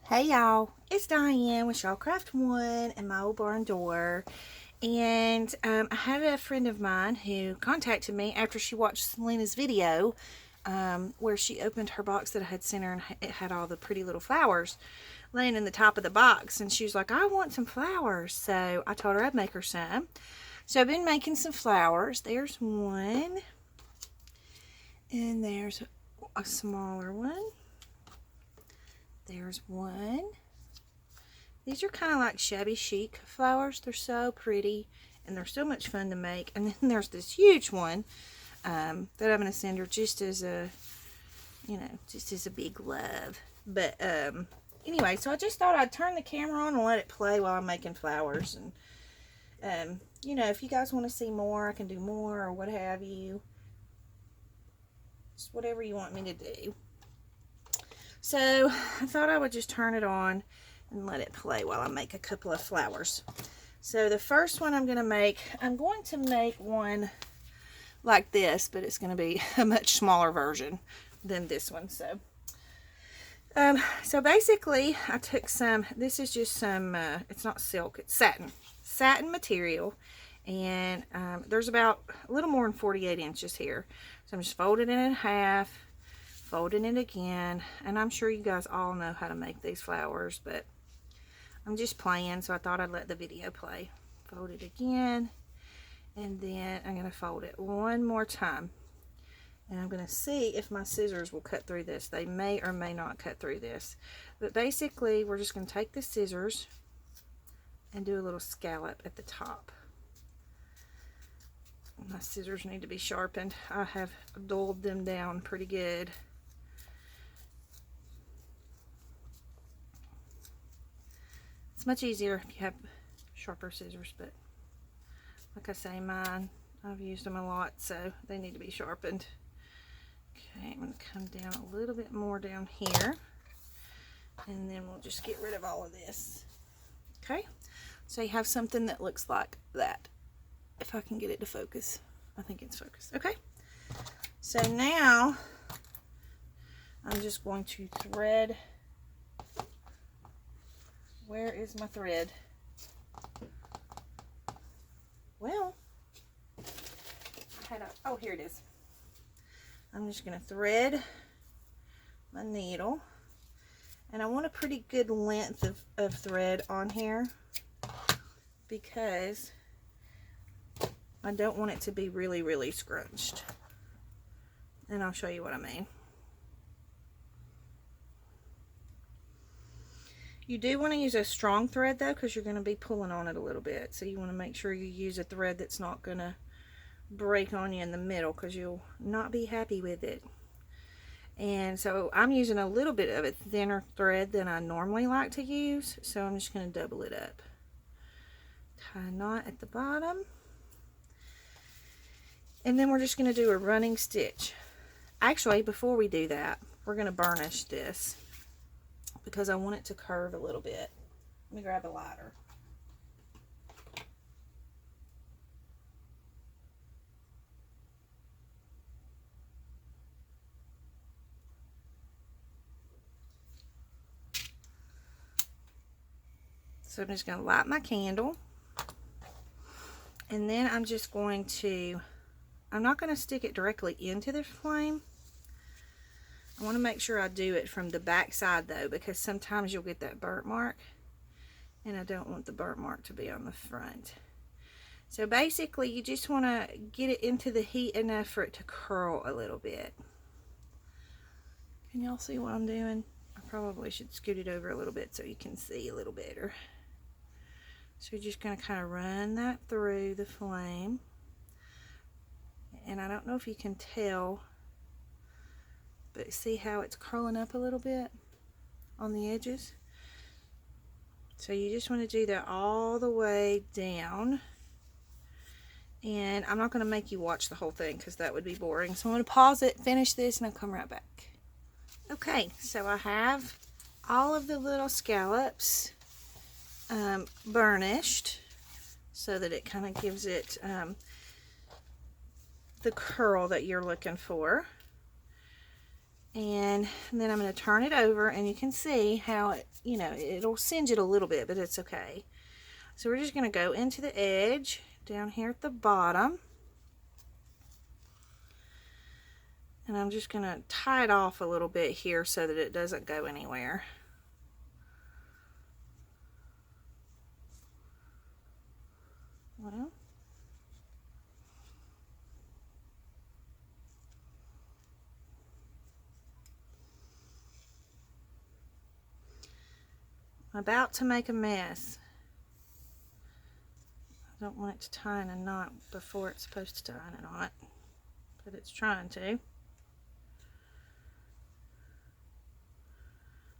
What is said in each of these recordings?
Hey y'all, it's Diane with Shawcraft One and my old barn door. And I had a friend of mine who contacted me after she watched Selena's video where she opened her box that I had sent her, and it had all the pretty little flowers laying in the top of the box. And she was like, I want some flowers. So I told her I'd make her some. So I've been making some flowers. There's one, and there's a smaller one. There's one. These are kind of like shabby chic flowers. They're so pretty and they're so much fun to make. And then there's this huge one that I'm going to send her just as a, just as a big love. But anyway, so I just thought I'd turn the camera on and let it play while I'm making flowers. And, if you guys want to see more, I can do more or what have you. Just whatever you want me to do. So I thought I would just turn it on and let it play while I make a couple of flowers. So the first one I'm going to make one like this, but it's going to be a much smaller version than this one. So basically I took this is just some, it's not silk, it's satin material. And there's about a little more than 48 inches here. So I'm just folding it in half, folding it again, and I'm sure you guys all know how to make these flowers, but I'm just playing, so I thought I'd let the video play. Fold it again, and then I'm going to fold it one more time, and I'm going to see if my scissors will cut through this. They may or may not cut through this, but basically we're just going to take the scissors and do a little scallop at the top. My scissors need to be sharpened. I have dulled them down pretty good. It's much easier if you have sharper scissors, but like I say, mine, I've used them a lot, so they need to be sharpened. Okay, I'm going to come down a little bit more down here, and then we'll just get rid of all of this. Okay, so you have something that looks like that. If I can get it to focus. I think it's focused. Okay, so now I'm just going to thread. Where is my thread? Well, oh, here it is. I'm just going to thread my needle, and I want a pretty good length of thread on here because I don't want it to be really, really scrunched. And I'll show you what I mean. You do want to use a strong thread though, because you're going to be pulling on it a little bit. So you want to make sure you use a thread that's not going to break on you in the middle, because you'll not be happy with it. And so I'm using a little bit of a thinner thread than I normally like to use. So I'm just going to double it up. Tie a knot at the bottom. And then we're just going to do a running stitch. Actually, before we do that, we're going to burnish this, because I want it to curve a little bit. Let me grab a lighter. So I'm just going to light my candle. And then I'm just going to, I'm not going to stick it directly into the flame. I want to make sure I do it from the back side though, because sometimes you'll get that burnt mark, and I don't want the burnt mark to be on the front. So basically you just want to get it into the heat enough for it to curl a little bit. Can y'all see what I'm doing? I probably should scoot it over a little bit so you can see a little better. So you're just going to kind of run that through the flame. And I don't know if you can tell, but see how it's curling up a little bit on the edges? So you just want to do that all the way down. And I'm not going to make you watch the whole thing because that would be boring. So I'm going to pause it, finish this, and I'll come right back. Okay, so I have all of the little scallops burnished so that it kind of gives it the curl that you're looking for. And then I'm going to turn it over, and you can see how it, you know, it'll singe it a little bit, but it's okay. So we're just going to go into the edge down here at the bottom, and I'm just going to tie it off a little bit here so that it doesn't go anywhere. Well, I'm about to make a mess. I don't want it to tie in a knot before it's supposed to tie in a knot, but it's trying to.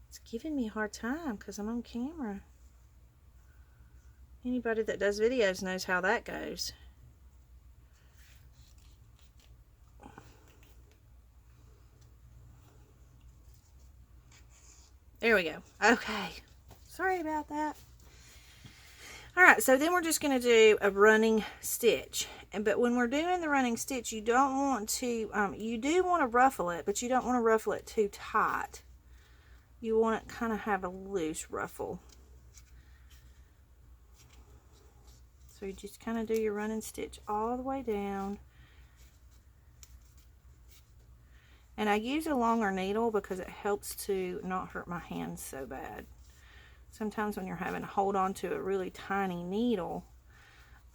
It's giving me a hard time because I'm on camera. Anybody that does videos knows how that goes. There we go. Okay. Sorry about that. Alright, so then we're just going to do a running stitch. But when we're doing the running stitch, you don't want to, you do want to ruffle it, but you don't want to ruffle it too tight. You want it kind of have a loose ruffle. So you just kind of do your running stitch all the way down. And I use a longer needle because it helps to not hurt my hands so bad. Sometimes when you're having to hold on to a really tiny needle,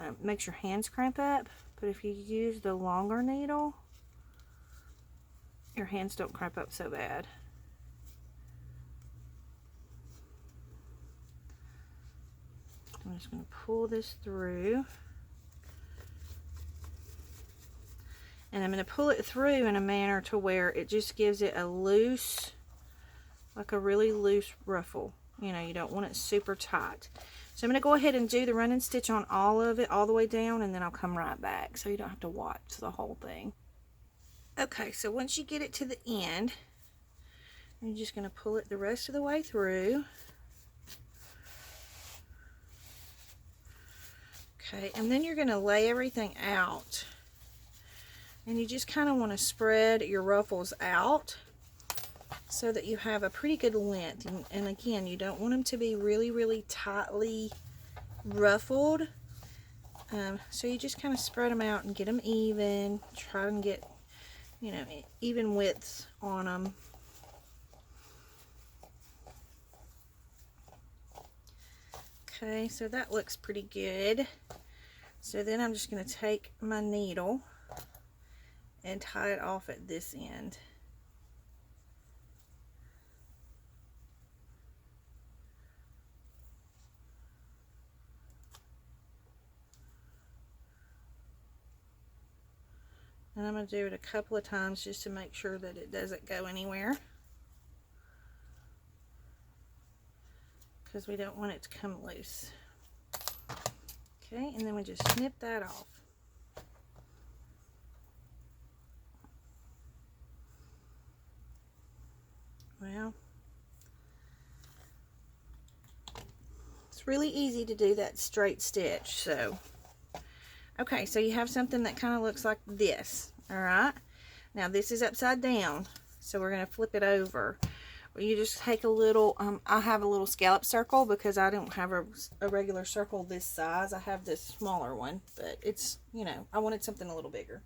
it makes your hands cramp up. But if you use the longer needle, your hands don't cramp up so bad. I'm just going to pull this through. And I'm going to pull it through in a manner to where it just gives it a loose, like a really loose ruffle. You know, you don't want it super tight. So I'm going to go ahead and do the running stitch on all of it, all the way down, and then I'll come right back so you don't have to watch the whole thing. Okay, so once you get it to the end, you're just going to pull it the rest of the way through. Okay, and then you're going to lay everything out. And you just kind of want to spread your ruffles out so that you have a pretty good length. And again, you don't want them to be really, really tightly ruffled. So you just kind of spread them out and get them even. Try and get, you know, even widths on them. Okay, so that looks pretty good. So then I'm just going to take my needle and tie it off at this end. And I'm going to do it a couple of times just to make sure that it doesn't go anywhere, because we don't want it to come loose. Okay, and then we just snip that off. Well, it's really easy to do that straight stitch. So, okay, so you have something that kind of looks like this. All right, now this is upside down, so we're going to flip it over. You just take a little, I have a little scallop circle because I don't have a regular circle this size. I have this smaller one, but it's, you know, I wanted something a little bigger.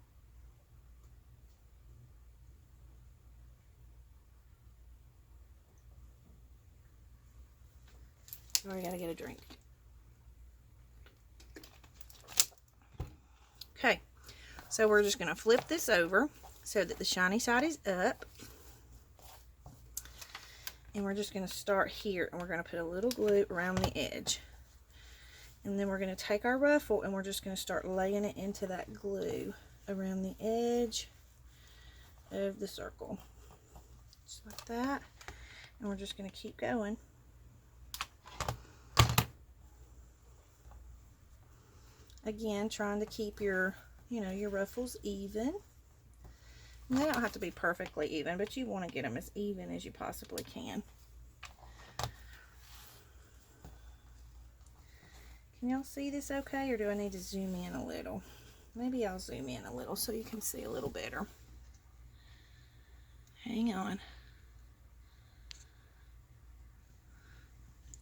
Oh, I gotta get a drink. Okay, so we're just gonna flip this over so that the shiny side is up. And we're just going to start here, and we're going to put a little glue around the edge. And then we're going to take our ruffle, and we're just going to start laying it into that glue around the edge of the circle. Just like that. And we're just going to keep going. Again, trying to keep your, you know, your ruffles even. And they don't have to be perfectly even, but you want to get them as even as you possibly can. Can y'all see this okay, or do I need to zoom in a little? Maybe I'll zoom in a little so you can see a little better. Hang on.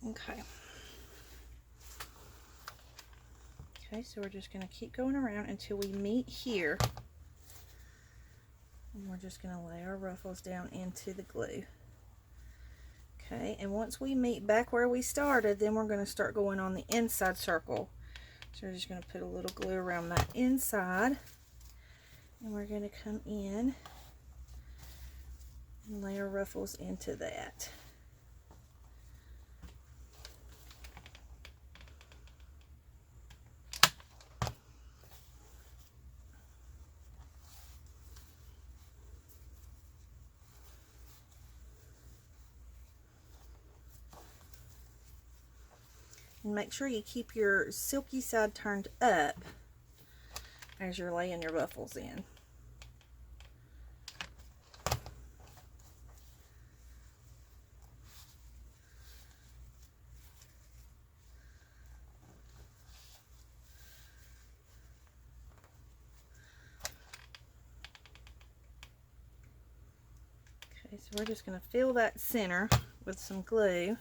Okay. Okay, so we're just going to keep going around until we meet here. And we're just going to lay our ruffles down into the glue. Okay, and once we meet back where we started, then we're going to start going on the inside circle. So we're just going to put a little glue around that inside. And we're going to come in and lay our ruffles into that. And make sure you keep your silky side turned up as you're laying your ruffles in. Okay, so we're just going to fill that center with some glue,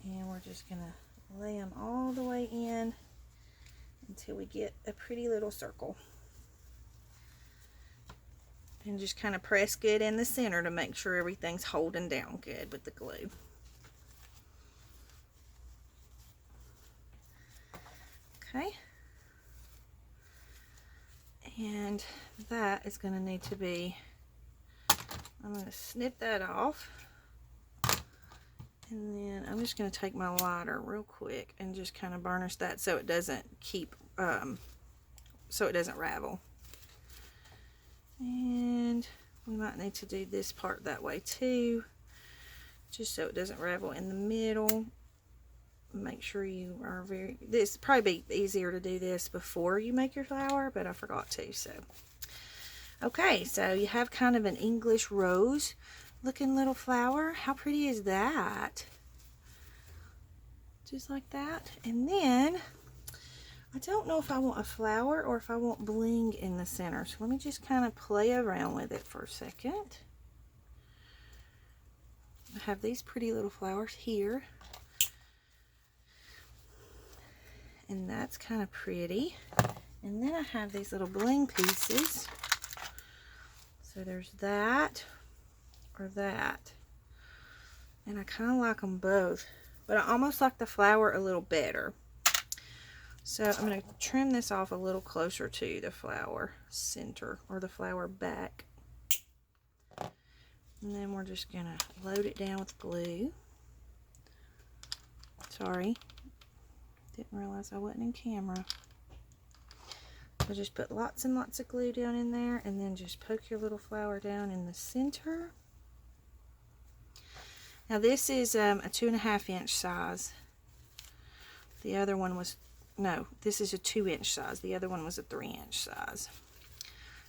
and we're just going to lay them all the way in until we get a pretty little circle. And just kind of press good in the center to make sure everything's holding down good with the glue. Okay. And that is going to need to be, I'm going to snip that off. And then I'm just going to take my lighter real quick and just kind of burnish that so it doesn't keep, so it doesn't ravel. And we might need to do this part that way too, just so it doesn't ravel in the middle. Make sure you are this probably be easier to do this before you make your flower, but I forgot to. So okay, so you have kind of an English rose looking little flower. How pretty is that? Just like that. And then I don't know if I want a flower or if I want bling in the center, so let me just kind of play around with it for a second. I have these pretty little flowers here, and that's kind of pretty. And then I have these little bling pieces, so there's that or that, and I kind of like them both, but I almost like the flower a little better. So I'm going to trim this off a little closer to the flower center or the flower back, and then we're just going to load it down with glue. Sorry, didn't realize I wasn't in camera. So just put lots and lots of glue down in there, and then just poke your little flower down in the center. Now this is a 2.5 inch size. The other one was, no, this is a 2 inch size. The other one was a 3 inch size.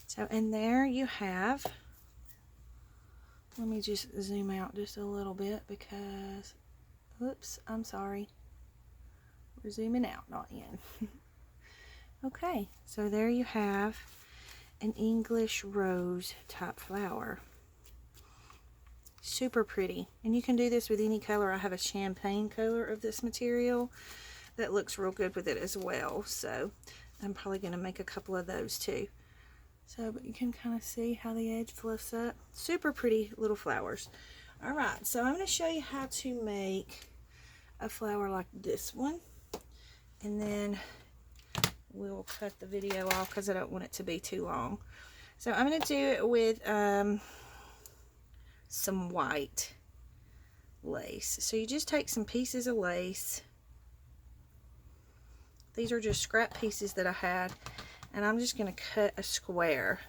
So, and there you have, let me just zoom out just a little bit because, oops, I'm sorry. We're zooming out, not in. Okay, so there you have an English rose type flower. Super pretty, and you can do this with any color. I have a champagne color of this material that looks real good with it as well, so I'm probably going to make a couple of those too. So, but you can kind of see how the edge fluffs up. Super pretty little flowers. Alright, so I'm going to show you how to make a flower like this one, and then we'll cut the video off because I don't want it to be too long. So I'm going to do it with some white lace. So you just take some pieces of lace. These are just scrap pieces that I had, and I'm just going to cut a square.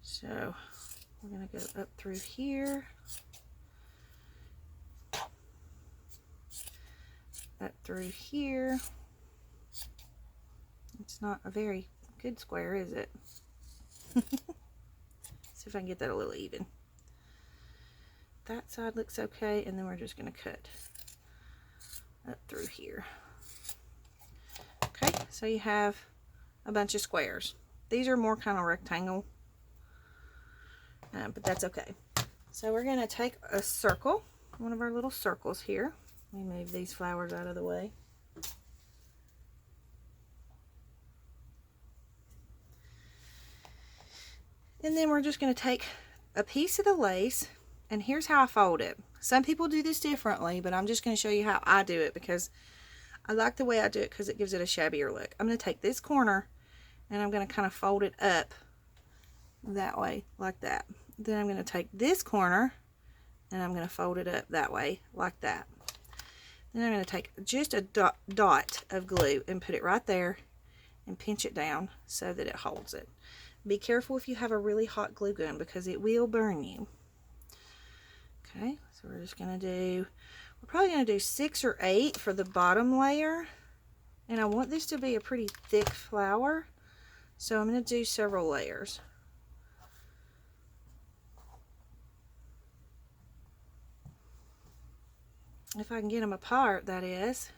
So we're going to go up through here, up through here. It's not a very good square, is it? See if I can get that a little even. That side looks okay, and then we're just going to cut up through here. Okay, so you have a bunch of squares. These are more kind of rectangle. but that's okay. So we're going to take a circle, one of our little circles here. Let me move these flowers out of the way. And then we're just going to take a piece of the lace, and here's how I fold it. Some people do this differently, but I'm just going to show you how I do it because I like the way I do it because it gives it a shabbier look. I'm going to take this corner and I'm going to kind of fold it up that way, like that. Then I'm going to take this corner and I'm going to fold it up that way, like that. Then I'm going to take just a dot of glue and put it right there and pinch it down so that it holds it. Be careful if you have a really hot glue gun because it will burn you. Okay, so we're just going to do, we're probably going to do 6 or 8 for the bottom layer. And I want this to be a pretty thick flower, so I'm going to do several layers. If I can get them apart, that is.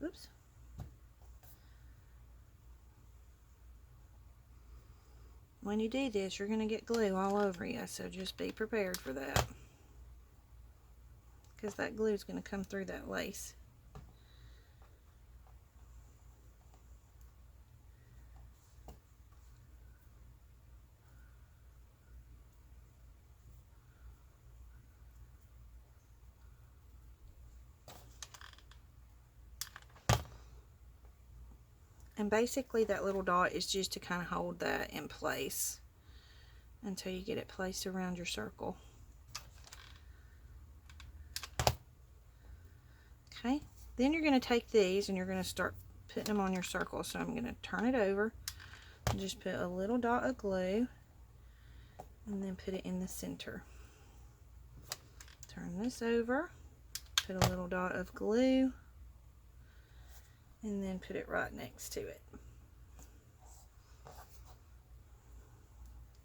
Oops. When you do this, you're going to get glue all over you, so just be prepared for that. Because that glue is going to come through that lace. And basically that little dot is just to kind of hold that in place until you get it placed around your circle. Okay, then you're going to take these and you're going to start putting them on your circle. So I'm going to turn it over and just put a little dot of glue and then put it in the center. Turn this over, put a little dot of glue, and then put it right next to it.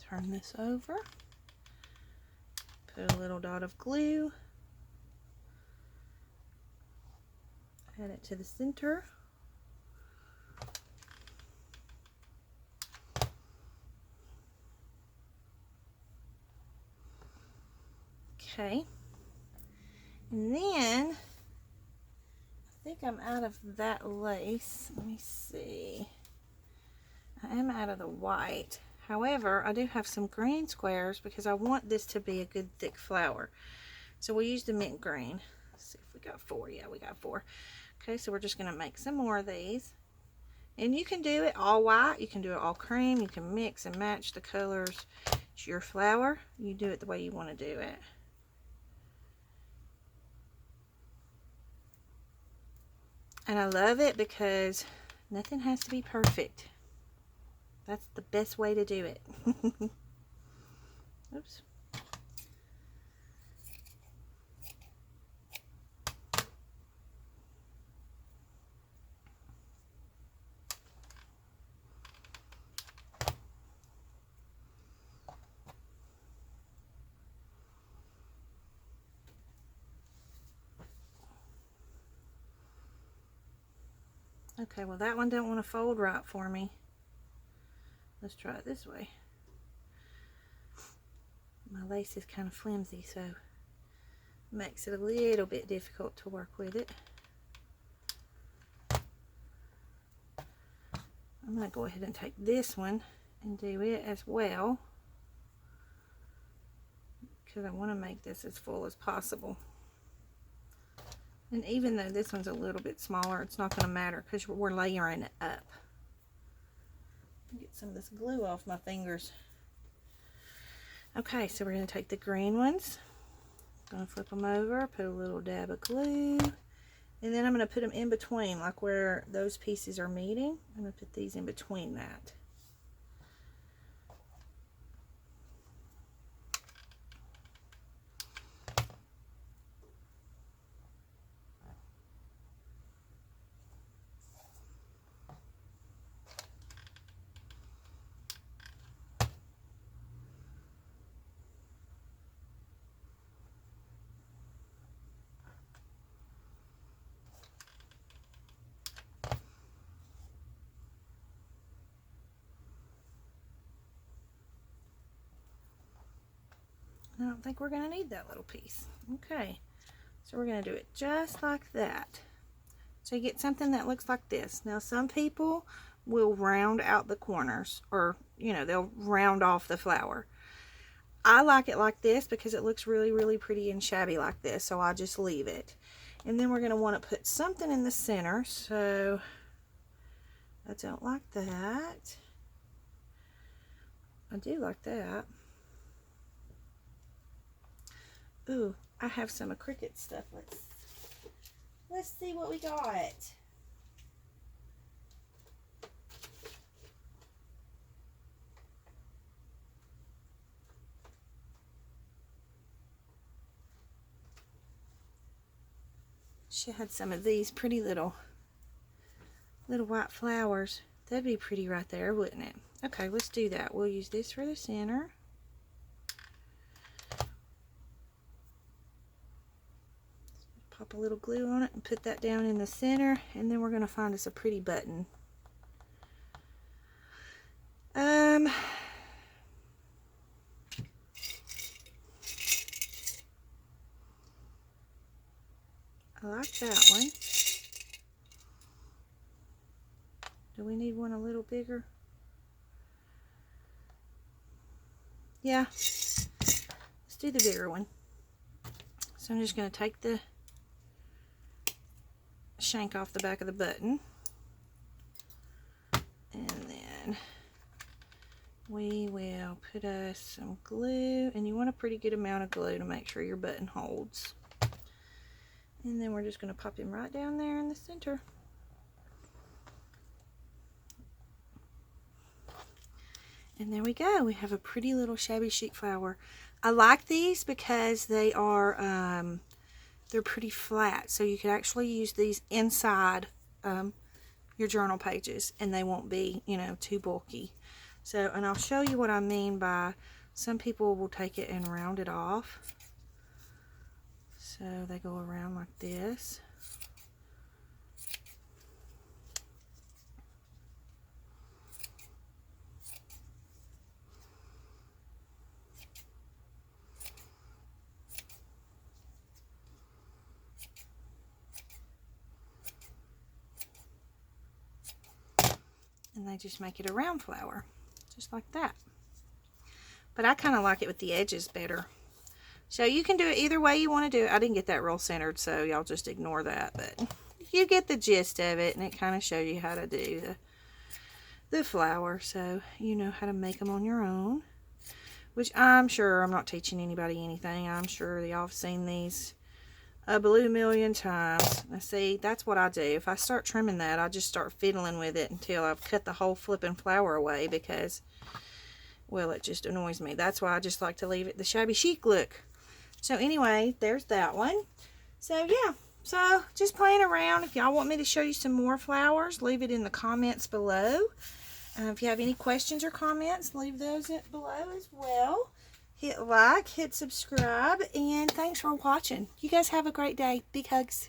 Turn this over, put a little dot of glue, add it to the center. Okay, and then I think I'm out of that lace. Let me see. I am out of the white. However, I do have some green squares because I want this to be a good thick flower. So we'll use the mint green. Let's see if we got 4. Yeah, we got 4. Okay, so we're just going to make some more of these. And you can do it all white. You can do it all cream. You can mix and match the colors. It's your flower. You do it the way you want to do it. And I love it because nothing has to be perfect. That's the best way to do it. Oops. Okay, well that one don't want to fold right for me. Let's try it this way. My lace is kind of flimsy, so it makes it a little bit difficult to work with it. I'm going to go ahead and take this one and do it as well, because I want to make this as full as possible. And even though this one's a little bit smaller, it's not going to matter because we're layering it up. Get some of this glue off my fingers. Okay, so we're going to take the green ones. I'm going to flip them over, put a little dab of glue, and then I'm going to put them in between, like where those pieces are meeting. I'm going to put these in between that. don't think we're going to need that little piece. Okay, so we're going to do it just like that. So you get something that looks like this. Now some people will round out the corners, or they'll round off the flower. I like it like this because it looks really, really pretty and shabby like this, so I just leave it. And then we're going to want to put something in the center, so I don't like that. I do like that. Ooh, I have some Cricut stuff. Let's see what we got. She had some of these pretty little white flowers. That'd be pretty right there, wouldn't it? Okay, let's do that. We'll use this for the center. Pop a little glue on it and put that down in the center, and then we're going to find us a pretty button. I like that one. Do we need one a little bigger? Yeah, let's do the bigger one. So I'm just going to take the shank off the back of the button, and then we will put us some glue, and you want a pretty good amount of glue to make sure your button holds. And then we're just going to pop him right down there in the center. And there we go. We have a pretty little shabby chic flower. I like these because they are they're pretty flat, so you could actually use these inside your journal pages, and they won't be, too bulky. So, and I'll show you what I mean by, some people will take it and round it off. So they go around like this. And they just make it a round flower, just like that. But I kind of like it with the edges better. So you can do it either way you want to do it. I didn't get that real centered, so y'all just ignore that. But you get the gist of it, and it kind of shows you how to do the flower. So you know how to make them on your own. Which I'm sure I'm not teaching anybody anything. I'm sure y'all have seen these a blue million times. Now see, that's what I do. If I start trimming that, I just start fiddling with it until I've cut the whole flipping flower away, because, well, it just annoys me. That's why I just like to leave it the shabby chic look. So anyway, there's that one. So yeah, so just playing around. If y'all want me to show you some more flowers, leave it in the comments below. If you have any questions or comments, leave those below as well. Hit like, hit subscribe, and thanks for watching. You guys have a great day. Big hugs.